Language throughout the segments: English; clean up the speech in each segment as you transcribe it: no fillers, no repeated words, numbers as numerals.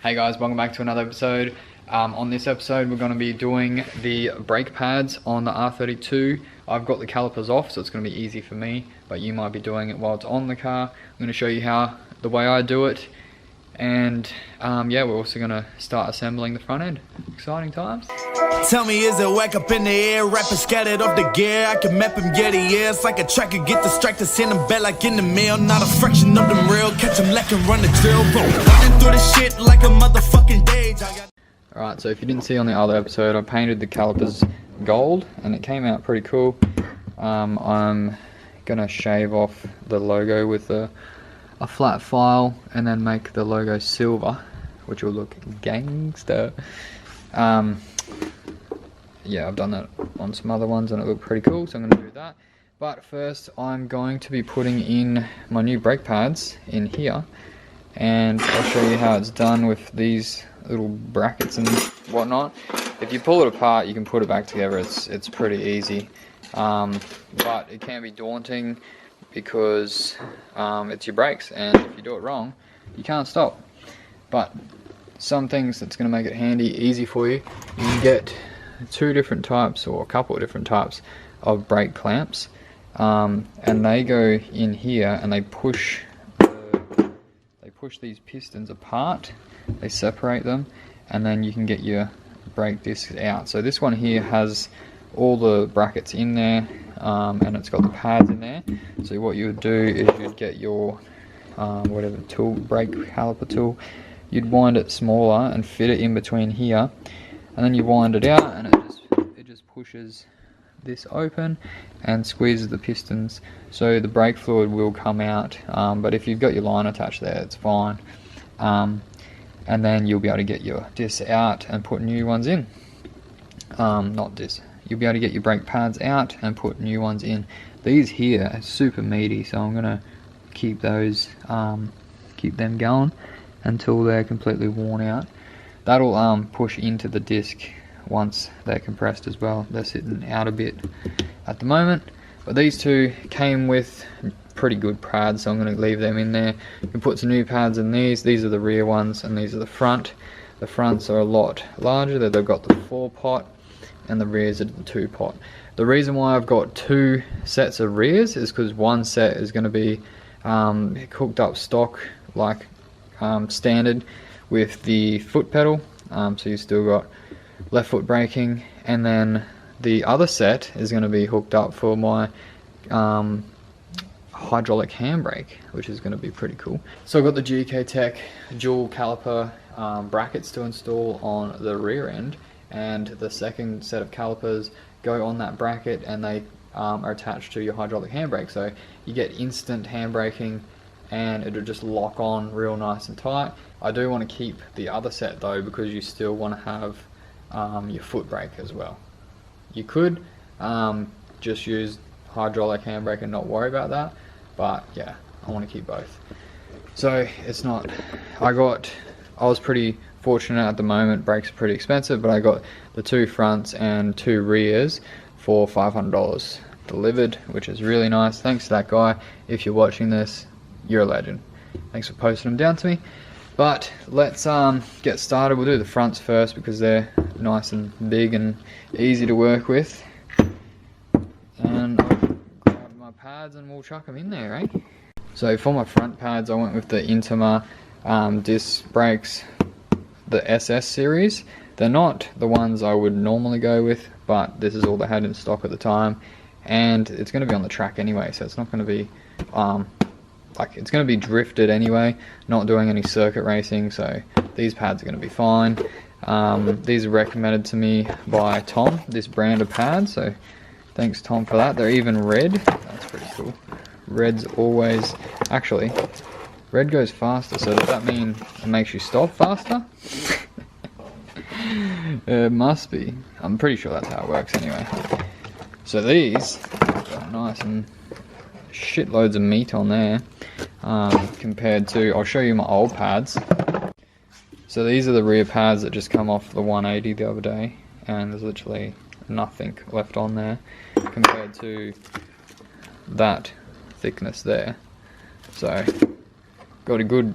Hey guys, welcome back to another episode. On this episode we're going to be doing the brake pads on the R32. I've got the calipers off, so it's going to be easy for me, but you might be doing it while it's on the car. I'm going to show you the way I do it, and yeah, we're also going to start assembling the front end. Exciting times. Tell me, is it whack up in the air, rapping scattered off the gear? I can map him, get he is like a tracker, get distracted, send him back like in the mail. Not a fraction of them real, catch him lacking, run the drill, bro. Running through the shit like a motherfucking day. Alright, so if you didn't see on the other episode, I painted the calipers gold, and it came out pretty cool. I'm gonna shave off the logo with a flat file, and then make the logo silver, which will look gangster. Yeah, I've done that on some other ones and it looked pretty cool, so I'm going to do that. But first I'm going to be putting in my new brake pads in here, and I'll show you how it's done with these little brackets and whatnot. If you pull it apart, you can put it back together. It's pretty easy, but it can be daunting because it's your brakes, and if you do it wrong, you can't stop. But some things that's going to make it handy, easy for you, you can get two different types, or a couple of different types of brake clamps, and they go in here and they push these pistons apart, they separate them, and then you can get your brake discs out. So this one here has all the brackets in there, and it's got the pads in there. So what you would do is you'd get your whatever tool, brake caliper tool, you'd wind it smaller and fit it in between here, and then you wind it out, and it just pushes this open and squeezes the pistons, so the brake fluid will come out, but if you've got your line attached there, it's fine. And then you'll be able to get your discs out and put new ones in. Not discs. You'll be able to get your brake pads out and put new ones in. These here are super meaty, so I'm gonna keep those, keep them going until they're completely worn out. That'll push into the disc once they're compressed as well. They're sitting out a bit at the moment, but these two came with pretty good pads, so I'm going to leave them in there. You can put some new pads in these. These are the rear ones, and these are the front. The fronts are a lot larger. They've got the 4-pot, and the rears are the 2-pot. The reason why I've got two sets of rears is because one set is going to be hooked up stock, like standard, with the foot pedal, so you still got left foot braking, and then the other set is going to be hooked up for my hydraulic handbrake, which is going to be pretty cool. So I've got the GkTech dual caliper brackets to install on the rear end, and the second set of calipers go on that bracket, and they are attached to your hydraulic handbrake, so you get instant handbraking, and it'll just lock on real nice and tight. I do want to keep the other set though, because you still want to have your foot brake as well. You could just use hydraulic handbrake and not worry about that, but yeah, I want to keep both. So it's not, I was pretty fortunate at the moment. Brakes are pretty expensive, but I got the two fronts and two rears for $500 delivered, which is really nice. Thanks to that guy. If you're watching this, you're a legend. Thanks for posting them down to me. But let's get started. We'll do the fronts first because they're nice and big and easy to work with. And I'll grab my pads and we'll chuck them in there, eh? So for my front pads, I went with the Intima disc brakes, the SS series. They're not the ones I would normally go with, but this is all they had in stock at the time, and it's going to be on the track anyway, so it's not going to be it's going to be drifted anyway, not doing any circuit racing, so these pads are going to be fine. These are recommended to me by Tom, this brand of pads, so thanks Tom for that. They're even red, that's pretty cool. Red's always, actually, red goes faster, so does that mean it makes you stop faster? It must be, I'm pretty sure that's how it works anyway. So these are nice and shitloads of meat on there, compared to, I'll show you my old pads. So these are the rear pads that just come off the 180 the other day, and there's literally nothing left on there compared to that thickness there. So got a good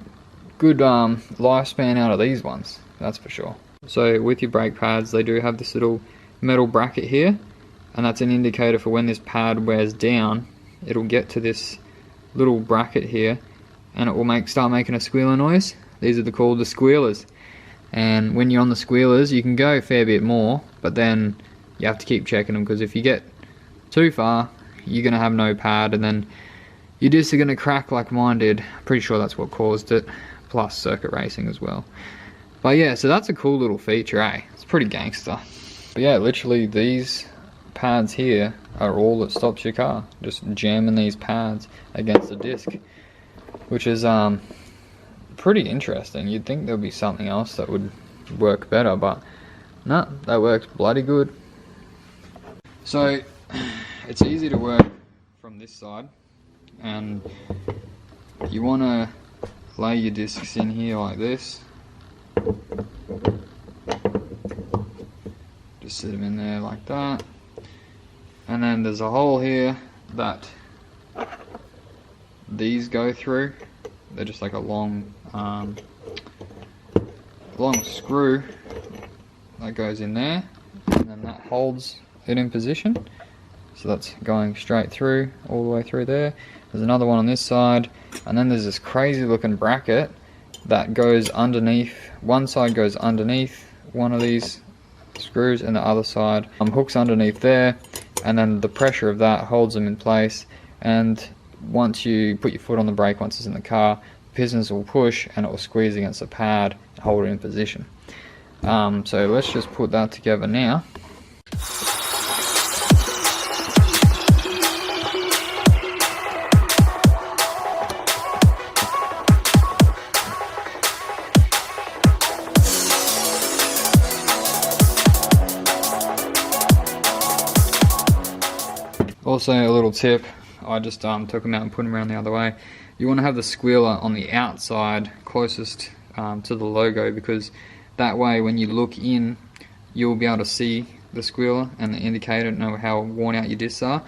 good lifespan out of these ones, that's for sure. So with your brake pads, they do have this little metal bracket here, and that's an indicator for when this pad wears down, it'll get to this little bracket here, and it will start making a squealer noise. These are called the squealers. And when you're on the squealers, you can go a fair bit more, but then you have to keep checking them, because if you get too far, you're going to have no pad, and then your discs are going to crack like mine did. Pretty sure that's what caused it, plus circuit racing as well. But yeah, so that's a cool little feature, eh? It's pretty gangster. But yeah, literally these pads here are all that stops your car. Just jamming these pads against the disc, which is pretty interesting. You'd think there'd be something else that would work better, but no, that works bloody good. So it's easy to work from this side, and you want to lay your discs in here like this. Just sit them in there like that, and then there's a hole here that these go through. They're just like a long screw that goes in there, and then that holds it in position. So that's going straight through, all the way through there. There's another one on this side, and then there's this crazy looking bracket that goes underneath. One side goes underneath one of these screws, and the other side hooks underneath there, and then the pressure of that holds them in place. And once you put your foot on the brake, once it's in the car, the pistons will push and it will squeeze against the pad and hold it in position. So let's just put that together now. Also, a little tip, I just took them out and put them around the other way. You want to have the squealer on the outside closest to the logo, because that way when you look in, you'll be able to see the squealer and the indicator, know how worn out your discs are.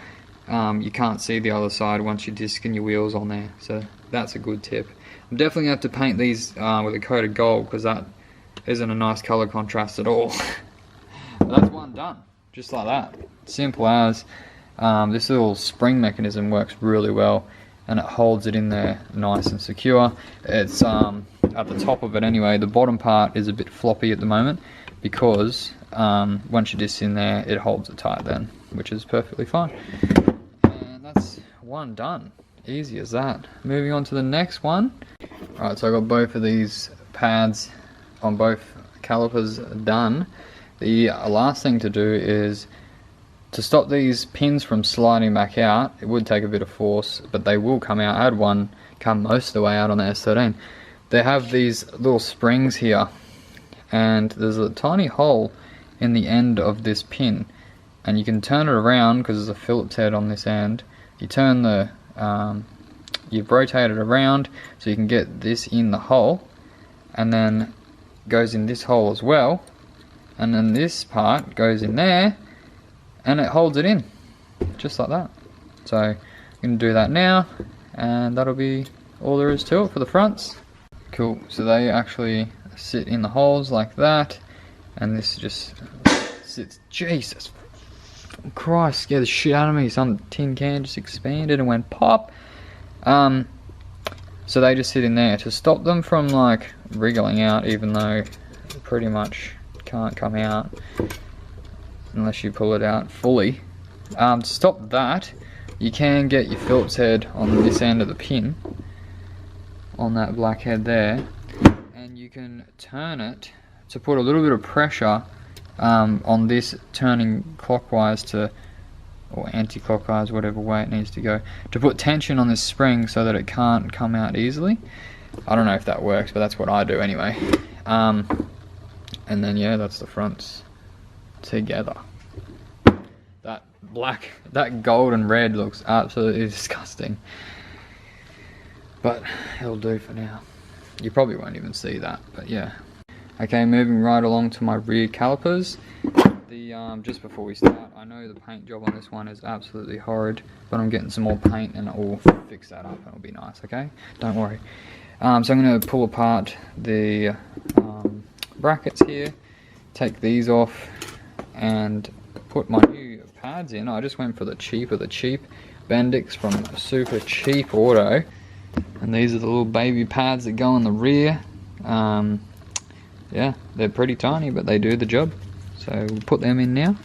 You can't see the other side once your disc and your wheel's on there, so that's a good tip. I'm definitely going to have to paint these with a coat of gold, because that isn't a nice colour contrast at all. But that's one done, just like that. Simple as. This little spring mechanism works really well, and it holds it in there nice and secure. It's at the top of it anyway. The bottom part is a bit floppy at the moment, because once your disc's in there, it holds it tight then, which is perfectly fine. And that's one done. Easy as that. Moving on to the next one. Alright, so I got both of these pads on both calipers done. The last thing to do is to stop these pins from sliding back out. It would take a bit of force, but they will come out. I had one come most of the way out on the S13. They have these little springs here, and there's a tiny hole in the end of this pin, and you can turn it around because there's a Phillips head on this end. You turn the you've rotated it around so you can get this in the hole, and then goes in this hole as well, and then this part goes in there, and it holds it in, just like that. So I'm going to do that now, and that'll be all there is to it for the fronts. Cool, so they actually sit in the holes like that, and this just sits, Jesus Christ, scared the shit out of me. Some tin can just expanded and went pop. So they just sit in there to stop them from like wriggling out, even though they pretty much can't come out unless you pull it out fully. To stop that, you can get your Phillips head on this end of the pin, on that black head there, and you can turn it to put a little bit of pressure on this, turning clockwise to, or anti-clockwise, whatever way it needs to go, to put tension on this spring so that it can't come out easily. I don't know if that works, but that's what I do anyway. And then yeah, that's the fronts together. That black, that gold and red looks absolutely disgusting, but it'll do for now. You probably won't even see that, but yeah. Okay, moving right along to my rear calipers. Just before we start, I know the paint job on this one is absolutely horrid, but I'm getting some more paint and it will fix that up and it'll be nice, okay? Don't worry. So I'm going to pull apart the brackets here, take these off, and put my new pads in. I just went for the cheap of the cheap, Bendix from Super Cheap Auto, and these are the little baby pads that go on the rear. Yeah, they're pretty tiny, but they do the job. So we'll put them in now.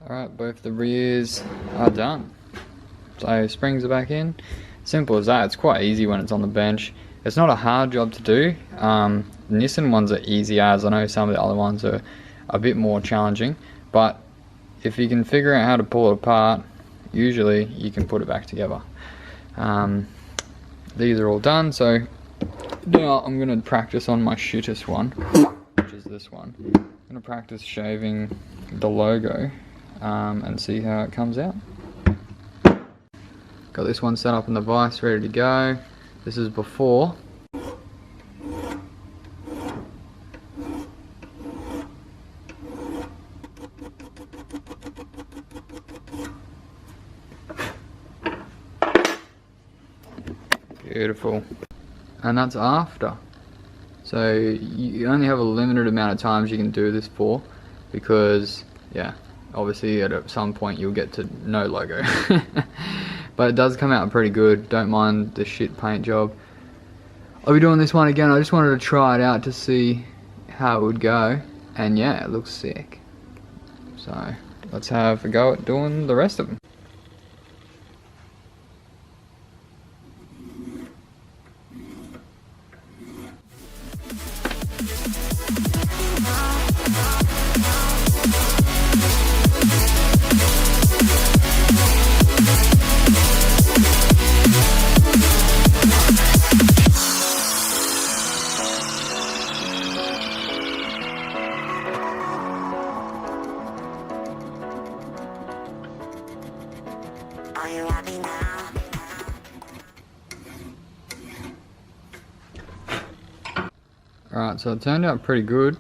Alright, both the rears are done. So springs are back in. Simple as that. It's quite easy when it's on the bench. It's not a hard job to do. Nissan ones are easy as. I know some of the other ones are a bit more challenging, but if you can figure out how to pull it apart, usually you can put it back together. These are all done, so now I'm going to practice on my shittest one, which is this one. I'm going to practice shaving the logo and see how it comes out. Got this one set up in the vise, ready to go. This is before. Beautiful. And that's after. So you only have a limited amount of times you can do this for, because yeah, obviously at some point you'll get to no logo. But it does come out pretty good. Don't mind the shit paint job. I'll be doing this one again. I just wanted to try it out to see how it would go, and yeah, it looks sick. So let's have a go at doing the rest of them. Are you happy now? Alright, so it turned out pretty good.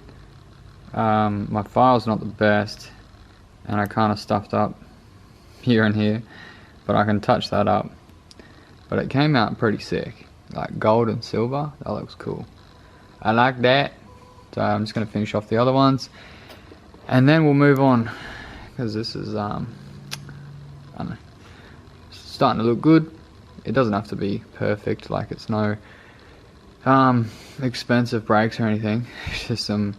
My file's not the best, and I kind of stuffed up here and here, but I can touch that up. But it came out pretty sick, like gold and silver. That looks cool. I like that. So I'm just going to finish off the other ones, and then we'll move on, because this is I don't know, starting to look good. It doesn't have to be perfect, like it's no expensive brakes or anything. It's just some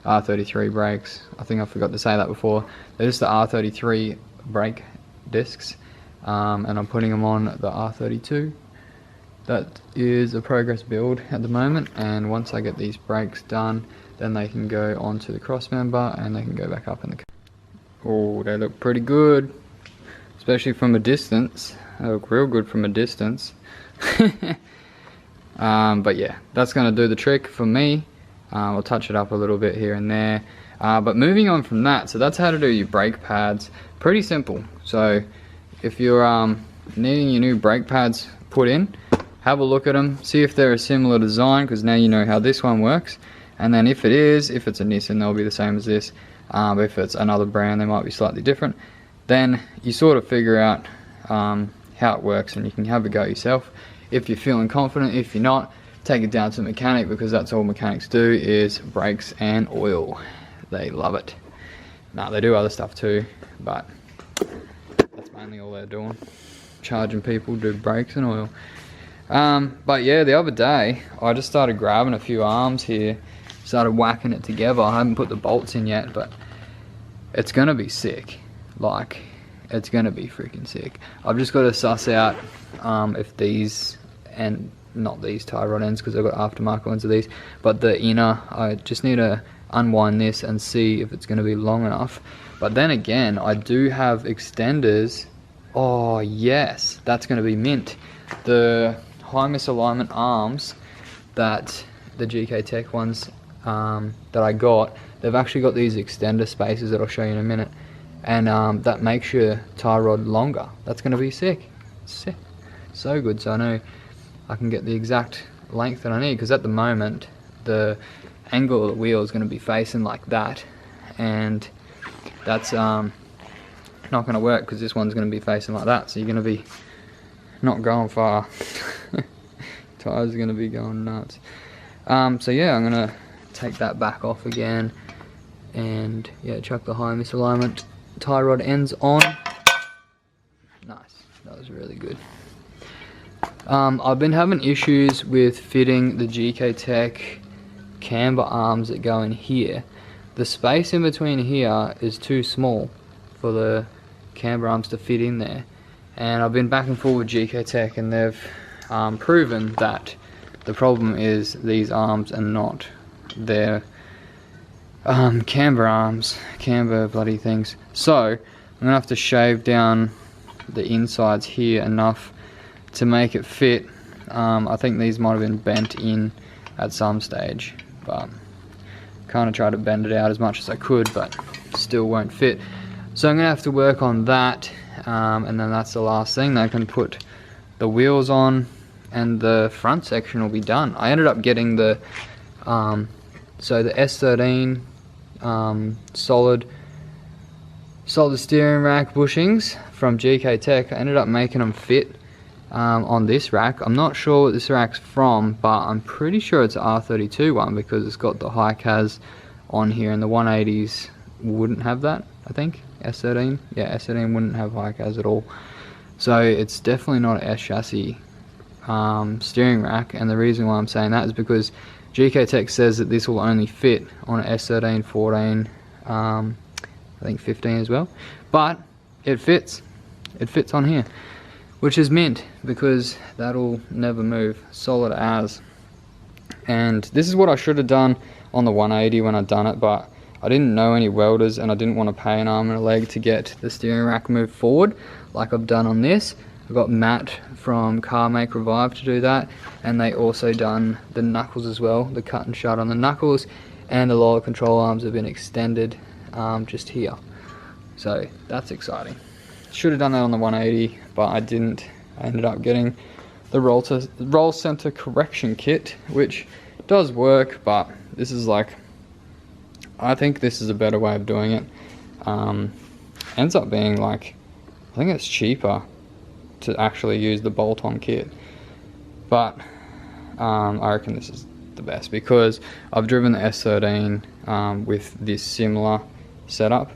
R32 brakes. I think I forgot to say that before. They're just the R33 brake discs, and I'm putting them on the R32. That is a progress build at the moment, and once I get these brakes done, then they can go onto the cross member and they can go back up in the car. Oh, they look pretty good, especially from a distance. They look real good from a distance. But yeah, that's going to do the trick for me. We'll touch it up a little bit here and there. But moving on from that, so that's how to do your brake pads. Pretty simple. So if you're needing your new brake pads put in, have a look at them, see if they're a similar design, because now you know how this one works. And then if it is, if it's a Nissan, they'll be the same as this. If it's another brand, they might be slightly different. Then you sort of figure out how it works, and you can have a go yourself. If you're feeling confident, if you're not, take it down to the mechanic, because that's all mechanics do, is brakes and oil. They love it. Nah, they do other stuff too, but that's mainly all they're doing. Charging people to do brakes and oil. But yeah, the other day, I just started grabbing a few arms here, started whacking it together. I haven't put the bolts in yet, but it's gonna be sick. Like, it's gonna be freaking sick. I've just got to suss out if these, and not these tie rod ends, because I've got aftermarket ones of these, but the inner, I just need to unwind this and see if it's going to be long enough. But then again, I do have extenders Oh yes, that's going to be mint. The high misalignment arms that the GkTech ones that I got, they've actually got these extender spacers that I'll show you in a minute, and that makes your tie rod longer. That's going to be sick. Sick. So good. So I know I can get the exact length that I need, because at the moment the angle of the wheel is going to be facing like that, and that's not going to work because this one's going to be facing like that, so you're going to be not going far. Tires are going to be going nuts. So yeah, I'm going to take that back off again, and yeah, chuck the high misalignment tie rod ends on. Nice, that was really good. I've been having issues with fitting the GkTech camber arms that go in here. The space in between here is too small for the camber arms to fit in there, and I've been back and forth with GkTech, and they've proven that the problem is these arms and not their camber arms, camber bloody things. So I'm gonna have to shave down the insides here enough to make it fit. I think these might have been bent in at some stage, but kind of tried to bend it out as much as I could, but still won't fit. So I'm gonna have to work on that, and then that's the last thing. Then I can put the wheels on, and the front section will be done. I ended up getting the so the S13 solid steering rack bushings from GkTech. I ended up making them fit on this rack. I'm not sure what this rack's from, but I'm pretty sure it's an R32 one, because it's got the high cas on here, and the 180s wouldn't have that, I think. S13, yeah, S13 wouldn't have high cas at all. So it's definitely not an S chassis steering rack, and the reason why I'm saying that is because GkTech says that this will only fit on an S13, 14, I think 15 as well, but it fits on here, which is mint, because that'll never move, solid as. And this is what I should have done on the 180 when I'd done it, but I didn't know any welders, and I didn't want to pay an arm and a leg to get the steering rack moved forward like I've done on this. I've got Matt from Car Make Revive to do that, and they also done the knuckles as well, the cut and shut on the knuckles, and the lower control arms have been extended just here. So that's exciting. Should have done that on the 180, but I didn't. I ended up getting the roll center correction kit, which does work, but this is like, I think this is a better way of doing it. Ends up being like, I think it's cheaper to actually use the bolt-on kit, but I reckon this is the best, because I've driven the S13 with this similar setup,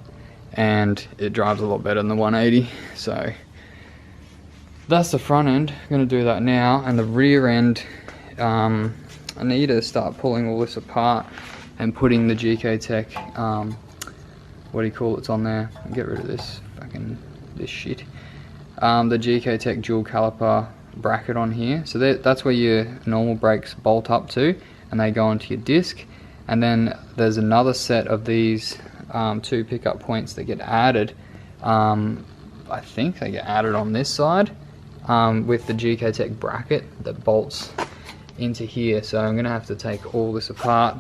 and it drives a lot better than the 180. So that's the front end. I'm going to do that now, and the rear end, I need to start pulling all this apart and putting the GkTech, what do you call it's on there? Get rid of this this shit. The GkTech dual caliper bracket on here. So that's where your normal brakes bolt up to, and they go onto your disc. And then there's another set of these two pickup points that get added. I think they get added on this side with the GkTech bracket that bolts into here. So I'm gonna have to take all this apart,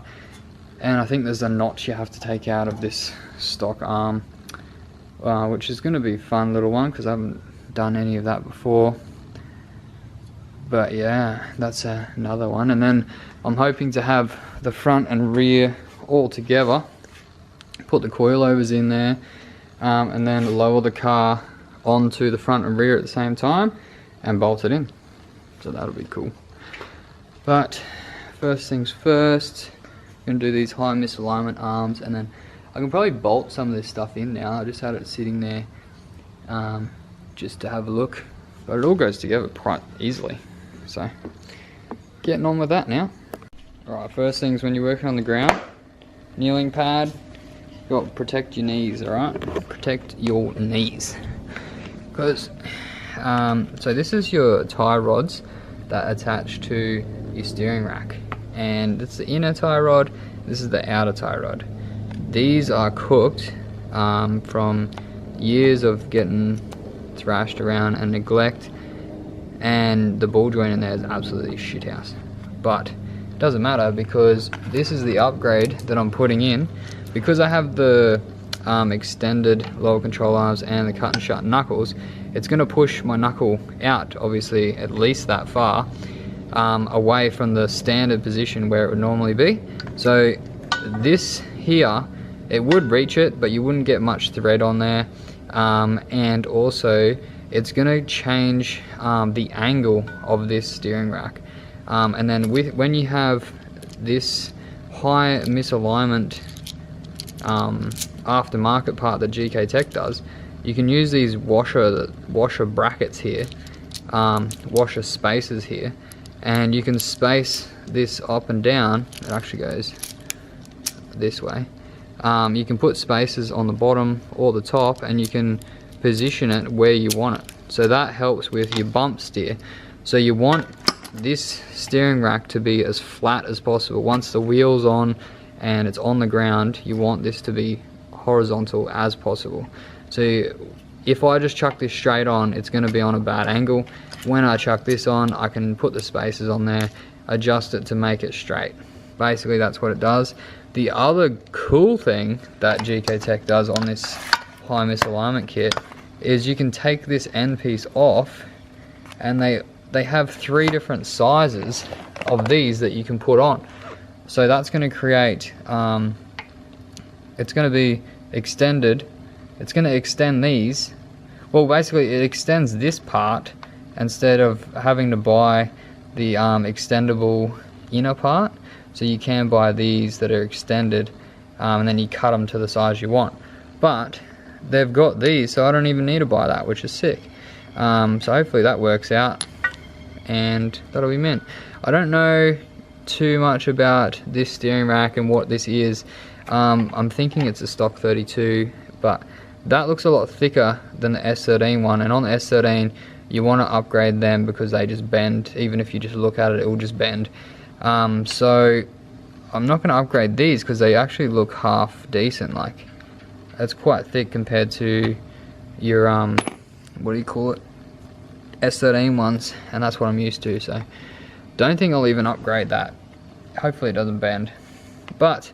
and I think there's a notch you have to take out of this stock arm, which is gonna be a fun little one, because I haven't done any of that before. But yeah, that's another one. And then I'm hoping to have the front and rear all together, put the coilovers in there, and then lower the car onto the front and rear at the same time and bolt it in. So that'll be cool. But first things first, I'm gonna do these high misalignment arms, and then I can probably bolt some of this stuff in now. I just had it sitting there just to have a look, but it all goes together quite easily. So getting on with that now. Alright, first things when you're working on the ground, kneeling pad, you got to protect your knees, alright? Protect your knees. Because, so this is your tie rods that attach to your steering rack. And it's the inner tie rod, this is the outer tie rod. These are cooked from years of getting thrashed around and neglect, and the ball joint in there is absolutely shit house. But it doesn't matter, because this is the upgrade that I'm putting in. Because I have the extended lower control arms and the cut and shut knuckles, it's going to push my knuckle out, obviously at least that far, away from the standard position where it would normally be. So this here, it would reach it, but you wouldn't get much thread on there, and also it's going to change the angle of this steering rack, and then when you have this high misalignment aftermarket part that GkTech does, you can use these washer brackets here, washer spaces here, and you can space this up and down. It actually goes this way. You can put spaces on the bottom or the top, and you can position it where you want it. So that helps with your bump steer. So you want this steering rack to be as flat as possible. Once the wheel's on and it's on the ground, you want this to be horizontal as possible. So if I just chuck this straight on, it's going to be on a bad angle. When I chuck this on, I can put the spaces on there, adjust it to make it straight. Basically that's what it does. The other cool thing that GkTech does on this high misalignment kit is you can take this end piece off, and they have 3 different sizes of these that you can put on. So that's going to create, it's going to be extended. It's going to extend these. Well, basically it extends this part instead of having to buy the extendable inner part. So you can buy these that are extended, and then you cut them to the size you want. But they've got these, so I don't even need to buy that, which is sick. So hopefully that works out, and that'll be mint. I don't know too much about this steering rack and what this is. I'm thinking it's a stock 32, but that looks a lot thicker than the S13 one, and on the S13 you want to upgrade them because they just bend. Even if you just look at it, it will just bend. So I'm not going to upgrade these because they actually look half decent. Like, that's quite thick compared to your what do you call it, S13 ones, and that's what I'm used to. So don't think I'll even upgrade that. Hopefully it doesn't bend. But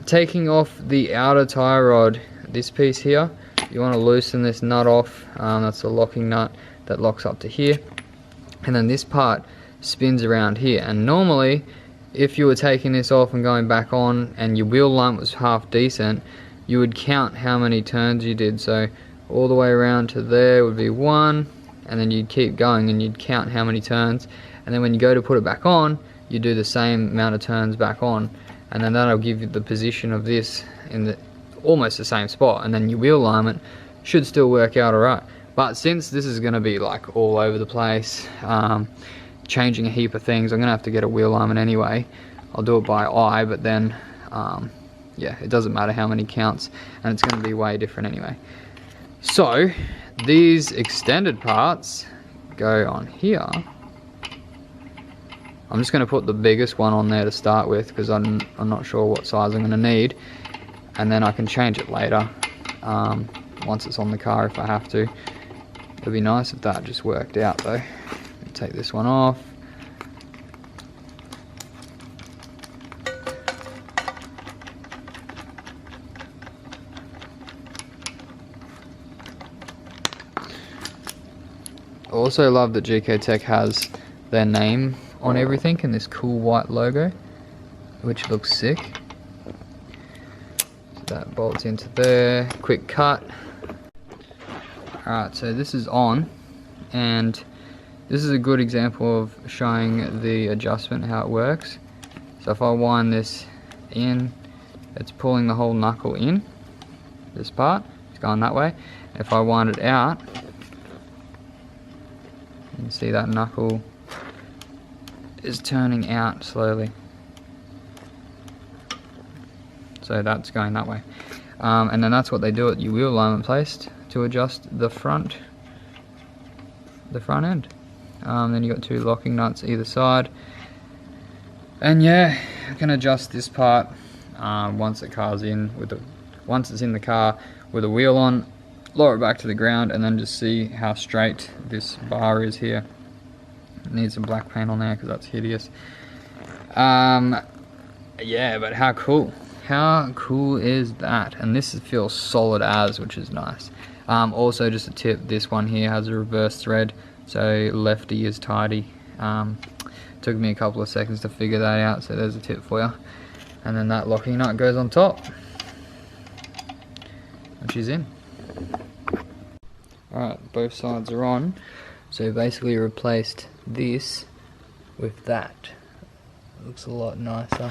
taking off the outer tie rod, this piece here, you want to loosen this nut off. That's the locking nut that locks up to here, and then this part spins around here. And normally if you were taking this off and going back on and your wheel alignment was half decent, you would count how many turns you did. So all the way around to there would be 1, and then you'd keep going and you'd count how many turns, and then when you go to put it back on, you do the same amount of turns back on, and then that'll give you the position of this in the almost the same spot, and then your wheel alignment should still work out alright. But since this is going to be like all over the place, changing a heap of things, I'm going to have to get a wheel alignment anyway. I'll do it by eye, but then yeah, it doesn't matter how many counts, and it's going to be way different anyway. So these extended parts go on here. I'm just going to put the biggest one on there to start with because I'm not sure what size I'm going to need, and then I can change it later once it's on the car if I have to. It'd be nice if that just worked out though. Take this one off. I also love that GkTech has their name on everything and this cool white logo, which looks sick. So that bolts into there. Quick cut. Alright, so this is on, and this is a good example of showing the adjustment, how it works. So if I wind this in, it's pulling the whole knuckle in, this part, it's going that way. If I wind it out, you can see that knuckle is turning out slowly. So that's going that way. And then that's what they do at your wheel alignment place to adjust the front end. Then you got 2 locking nuts either side, and yeah, I can adjust this part once the car's in with the once it's in the car with the wheel on. lower it back to the ground, and then just see how straight this bar is here. It needs some black paint on there because that's hideous. Yeah, but how cool. How cool is that? And this feels solid as, which is nice. Also, just a tip, this one here has a reverse thread, so lefty is tidy. Took me a couple of seconds to figure that out, so there's a tip for you. And then that locking nut goes on top, which is in. Alright, both sides are on. So basically replaced this with that. Looks a lot nicer.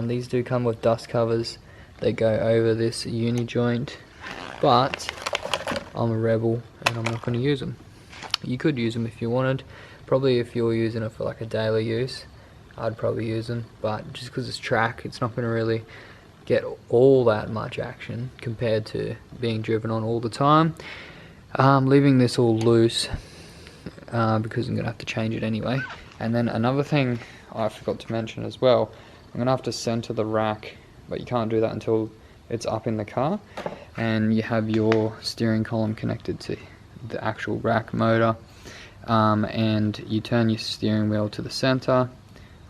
These do come with dust covers. They go over this uni joint, but I'm a rebel and I'm not going to use them. You could use them if you wanted. Probably if you're using it for like a daily use, I'd probably use them. But just because it's track, it's not going to really get all that much action compared to being driven on all the time. Leaving this all loose because I'm going to have to change it anyway. And then another thing I forgot to mention as well, I'm going to have to center the rack, but you can't do that until it's up in the car and you have your steering column connected to the actual rack motor, and you turn your steering wheel to the center,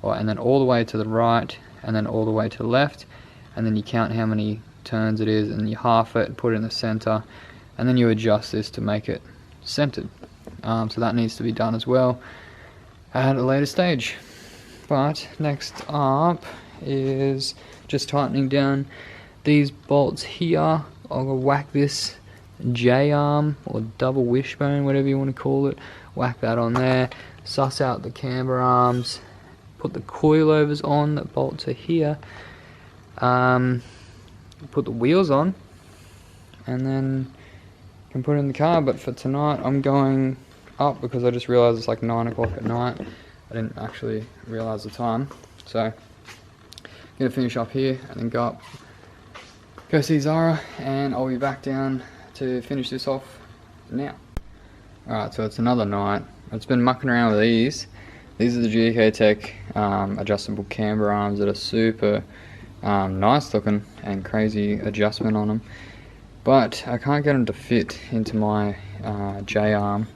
and then all the way to the right, and then all the way to the left, and then you count how many turns it is and you half it, put it in the center, and then you adjust this to make it centered. So that needs to be done as well at a later stage. But next up is just tightening down these bolts here. I'm going to whack this J-arm or double wishbone, whatever you want to call it. Whack that on there, suss out the camber arms, put the coilovers on that bolt to here, put the wheels on, and then can put it in the car. But for tonight I'm going up because I just realized it's like 9 o'clock at night. I didn't actually realize the time, so I'm gonna finish up here and then go up, go see Zara, and I'll be back down to finish this off now. Alright, so it's another night. It's been mucking around with these. These are the GkTech adjustable camber arms that are super nice looking and crazy adjustment on them, but I can't get them to fit into my J-arm.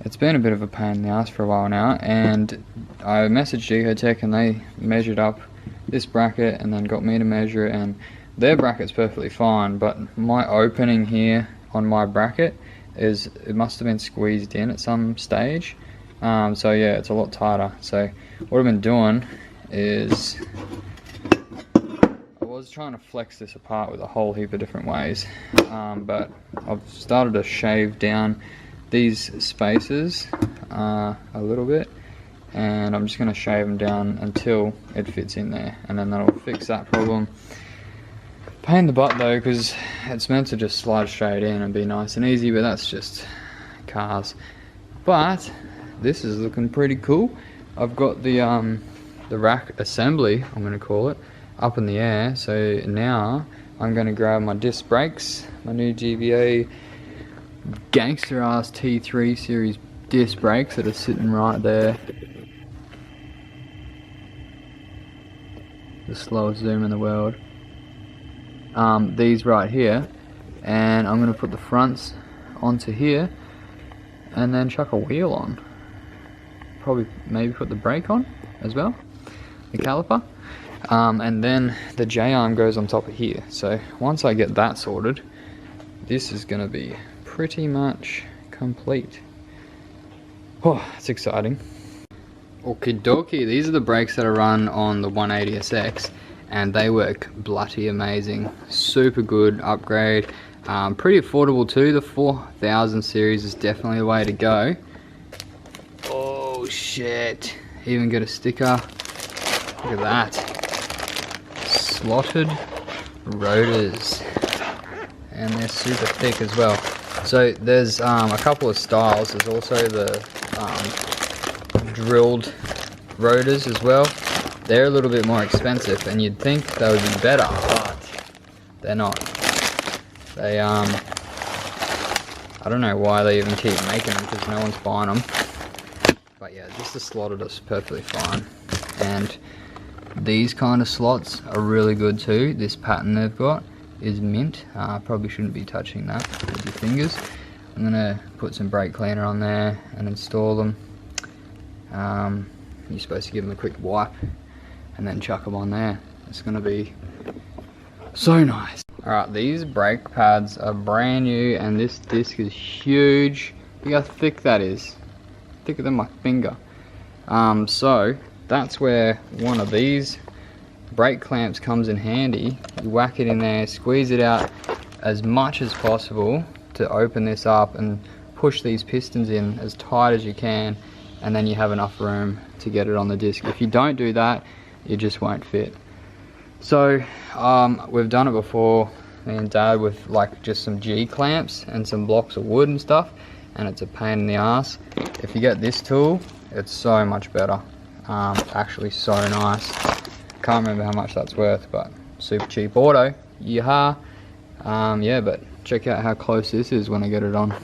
It's been a bit of a pain in the ass for a while now, and I messaged GkTech and they measured up this bracket and then got me to measure it, and their bracket's perfectly fine, but my opening here on my bracket it must have been squeezed in at some stage. So yeah, it's a lot tighter. So what I've been doing is I was trying to flex this apart with a whole heap of different ways, but I've started to shave down these spaces a little bit, and I'm just going to shave them down until it fits in there, and then that'll fix that problem. Pain in the butt though, because it's meant to just slide straight in and be nice and easy, but that's just cars. But this is looking pretty cool. I've got the rack assembly, I'm going to call it, up in the air. So now I'm going to grab my disc brakes, my new GVA gangster ass T3 series disc brakes that are sitting right there. The slowest zoom in the world. These right here, and I'm going to put the fronts onto here and then chuck a wheel on. Probably maybe put the brake on as well, the caliper, and then the J-arm goes on top of here. So once I get that sorted, this is going to be pretty much complete. Oh, it's exciting. Okie dokie, these are the brakes that I run on the 180SX, and they work bloody amazing. Super good upgrade, pretty affordable too. The 4000 series is definitely the way to go. Oh shit, even get a sticker. Look at that. Slotted rotors, and they're super thick as well. So there's a couple of styles. There's also the drilled rotors as well. They're a little bit more expensive, and you'd think they would be better, but they're not. They I don't know why they even keep making them, because no one's buying them. But yeah, just the slotted is perfectly fine. And these kind of slots are really good too. This pattern they've got is mint. Probably shouldn't be touching that with your fingers. I'm gonna put some brake cleaner on there and install them. You're supposed to give them a quick wipe and then chuck them on there. It's gonna be so nice. Alright, these brake pads are brand new and this disc is huge. Look how thick that is. Thicker than my finger. So that's where one of these brake clamps comes in handy. You whack it in there, squeeze it out as much as possible to open this up and push these pistons in as tight as you can, and then you have enough room to get it on the disc. If you don't do that, it just won't fit. So we've done it before, me and Dad, with like just some G clamps and some blocks of wood and stuff, and it's a pain in the ass. If you get this tool, it's so much better. Actually so nice. Can't remember how much that's worth, but super cheap auto. Yeehaw. Yeah, but check out how close this is when I get it on.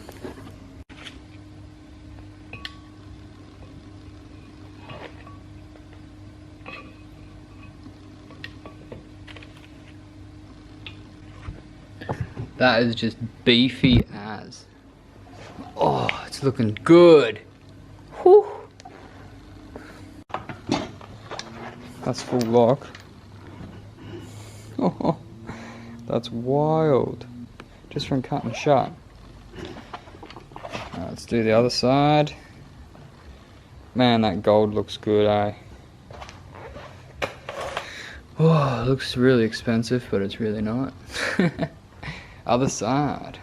That is just beefy as. Oh, it's looking good. Whew. That's full lock. Oh, that's wild. Just from cutting shut. Right, let's do the other side. Man, that gold looks good, eh? Oh, it looks really expensive, but it's really not. Other side.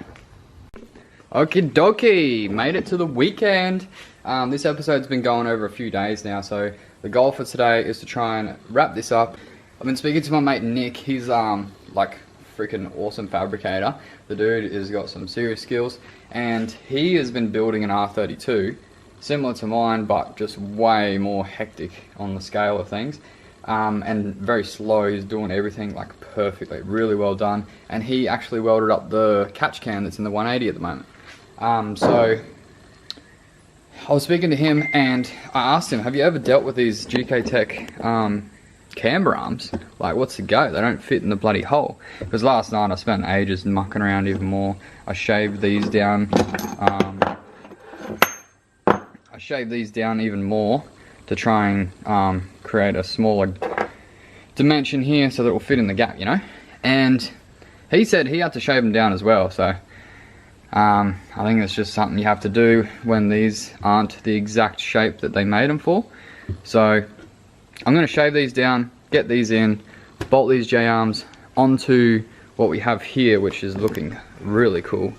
Okie dokie, made it to the weekend. This episode's been going over a few days now, so the goal for today is to try and wrap this up. I've been speaking to my mate Nick. He's like freaking awesome fabricator. The dude has got some serious skills, and he has been building an R32 similar to mine, but just way more hectic on the scale of things. And very slow. He's doing everything like perfectly, really well done. And he actually welded up the catch can that's in the 180 at the moment. So I was speaking to him and I asked him, have you ever dealt with these GkTech camber arms? Like, what's the go? They don't fit in the bloody hole. Because last night I spent ages mucking around even more. I shaved these down. Even more to try and create a smaller dimension here so that it will fit in the gap, you know. And he said he had to shave them down as well, so I think it's just something you have to do when these aren't the exact shape that they made them for. So I'm going to shave these down, get these in, bolt these J-arms onto what we have here, which is looking really cool.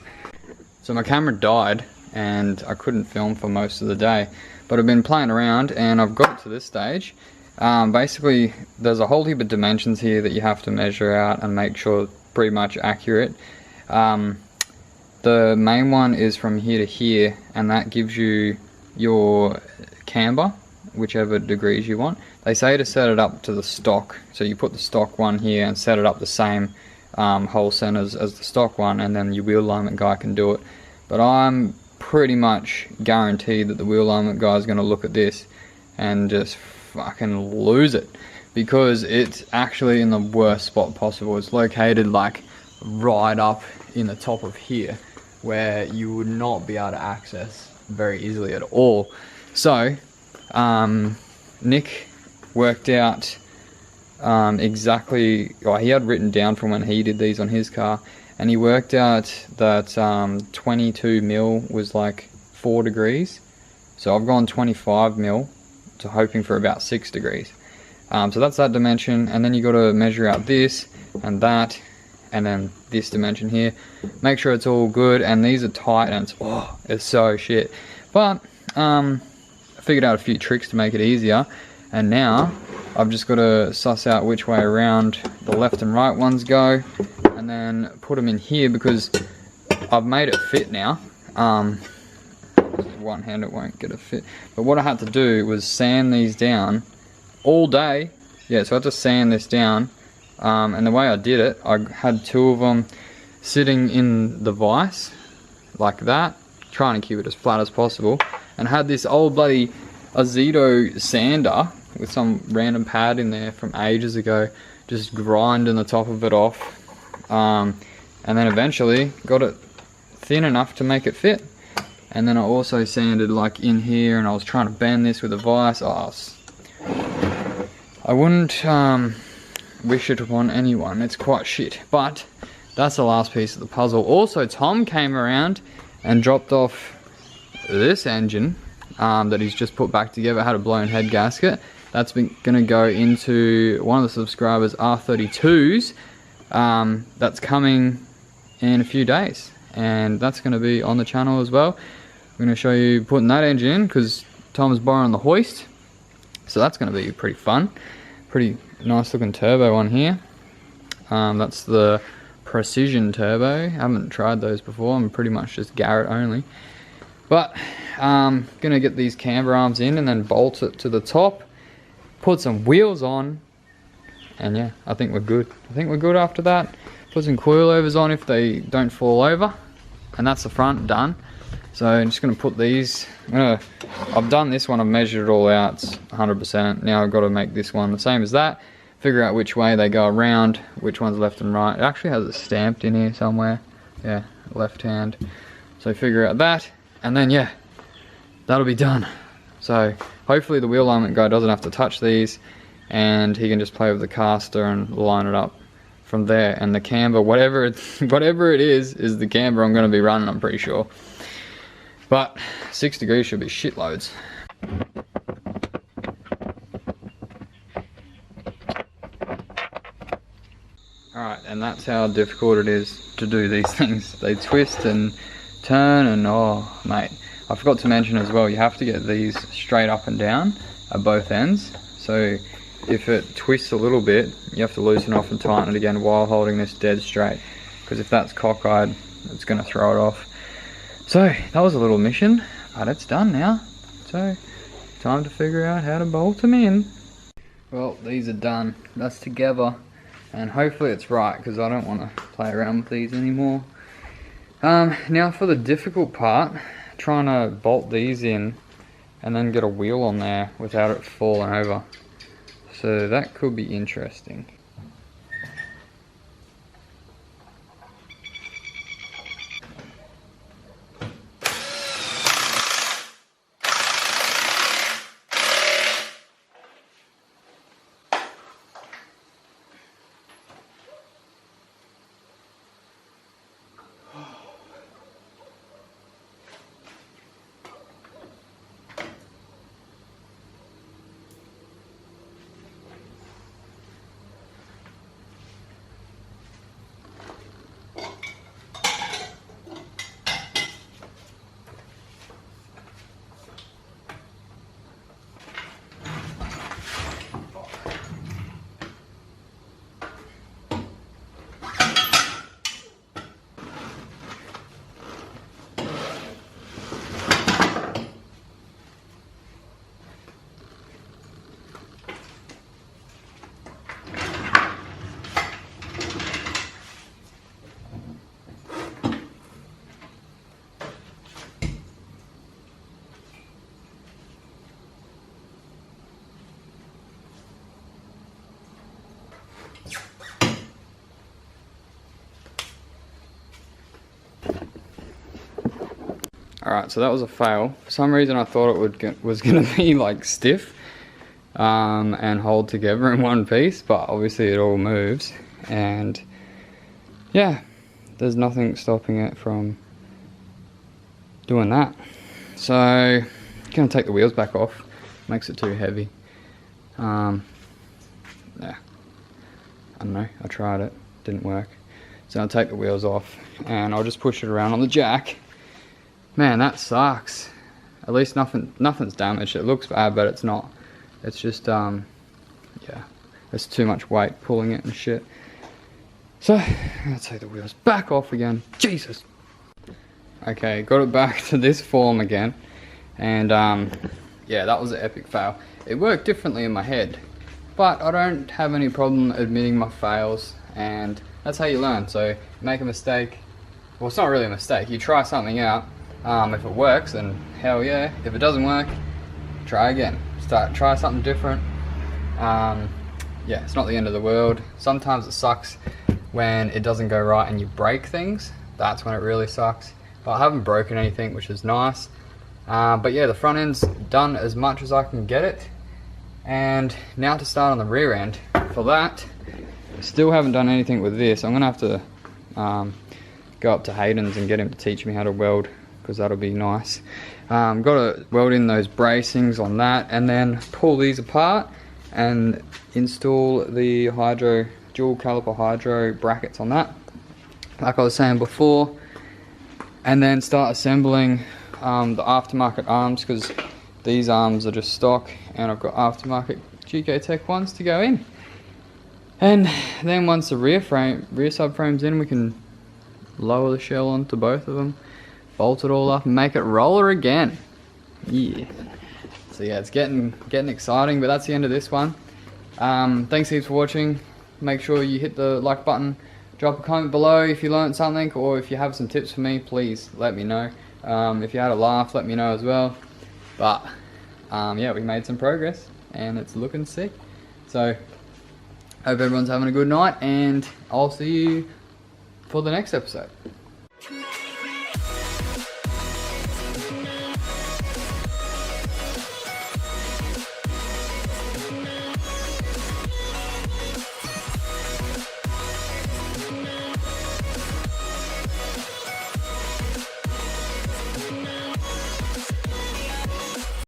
So my camera died and I couldn't film for most of the day, but I've been playing around and I've got to this stage. Basically there's a whole heap of dimensions here that you have to measure out and make sure pretty much accurate. The main one is from here to here, and that gives you your camber, whichever degrees you want. They say to set it up to the stock, so you put the stock one here and set it up the same hole centers as the stock one, and then your wheel alignment guy can do it. But I'm pretty much guaranteed that the wheel alignment guy is going to look at this and just fucking lose it, because it's actually in the worst spot possible. It's located like right up in the top of here, where you would not be able to access very easily at all. So Nick worked out exactly, well, he had written down from when he did these on his car, and he worked out that 22 mil was like 4 degrees. So I've gone 25 mil to hoping for about 6 degrees. So that's that dimension, and then you got to measure out this and that, and then this dimension here. Make sure it's all good, and these are tight, and it's so shit. But I figured out a few tricks to make it easier, and now I've just got to suss out which way around the left and right ones go, and then put them in here, because I've made it fit now. One hand it won't get a fit, but what I had to do was sand these down all day. Yeah, so I had to sand this down, and the way I did it, I had 2 of them sitting in the vise like that, trying to keep it as flat as possible, and had this old bloody Azedo sander with some random pad in there from ages ago, just grinding the top of it off, and then eventually got it thin enough to make it fit. And then I also sanded like in here, and I was trying to bend this with a vise. I wouldn't wish it upon anyone. It's quite shit, but that's the last piece of the puzzle. Also, Tom came around and dropped off this engine that he's just put back together. It had a blown head gasket. That's gonna go into one of the subscribers' R32s. That's coming in a few days, and that's gonna be on the channel as well. I'm gonna show you putting that engine in because Tom's borrowing the hoist. So that's gonna be pretty fun. Pretty nice looking turbo on here. That's the Precision turbo. I haven't tried those before. I'm pretty much just Garrett only. But gonna get these camber arms in and then bolt it to the top, put some wheels on, and yeah, I think we're good. I think we're good after that. Put some coilovers on if they don't fall over, and that's the front done. So I'm just gonna put these, I've done this one, I've measured it all out, it's 100%. Now I've got to make this one the same as that, figure out which way they go around, which one's left and right. It actually has it stamped in here somewhere. Yeah, left hand. So figure out that, and then yeah, that'll be done. So hopefully the wheel alignment guy doesn't have to touch these, and he can just play with the caster and line it up from there. And the camber, whatever it is the camber I'm going to be running, I'm pretty sure. But 6 degrees should be shitloads. Alright, and that's how difficult it is to do these things. They twist and turn, and oh mate, I forgot to mention as well, you have to get these straight up and down at both ends. So if it twists a little bit, you have to loosen off and tighten it again while holding this dead straight, because if that's cockeyed, it's going to throw it off. So that was a little mission, but it's done now. So time to figure out how to bolt them in. Well, these are done. That's together, and hopefully it's right, because I don't want to play around with these anymore. Now for the difficult part, trying to bolt these in and then get a wheel on there without it falling over. So that could be interesting. Alright, so that was a fail. For some reason I thought it was going to be like stiff and hold together in one piece, but obviously it all moves, and yeah, there's nothing stopping it from doing that. So I'm going to take the wheels back off, makes it too heavy. Yeah, I don't know, I tried it, didn't work. So I'll take the wheels off and I'll just push it around on the jack. Man, that sucks. At least nothing's damaged. It looks bad, but it's not. It's just, yeah, there's too much weight pulling it and shit. So, I'll take the wheels back off again. Jesus! Okay, got it back to this form again. And, yeah, that was an epic fail. It worked differently in my head, but I don't have any problem admitting my fails, and that's how you learn. So, make a mistake. Well, it's not really a mistake. You try something out. If it works, then hell yeah. If it doesn't work, try again. Try something different. Yeah, it's not the end of the world. Sometimes it sucks when it doesn't go right and you break things. That's when it really sucks. But I haven't broken anything, which is nice. But yeah, the front end's done as much as I can get it. And now to start on the rear end. For that, still haven't done anything with this. I'm gonna have to go up to Hayden's and get him to teach me how to weld, because that'll be nice. Got to weld in those bracings on that, and then pull these apart and install the dual caliper hydro brackets on that, like I was saying before, and then start assembling the aftermarket arms, because these arms are just stock and I've got aftermarket GkTech ones to go in. And then once the rear subframe's in, we can lower the shell onto both of them, bolt it all up and make it roller again. Yeah. So yeah, it's getting exciting, but that's the end of this one. Thanks heaps for watching. Make sure you hit the like button, drop a comment below if you learned something, or if you have some tips for me, please let me know. If you had a laugh, let me know as well. But yeah, we made some progress and it's looking sick. So hope everyone's having a good night, and I'll see you for the next episode.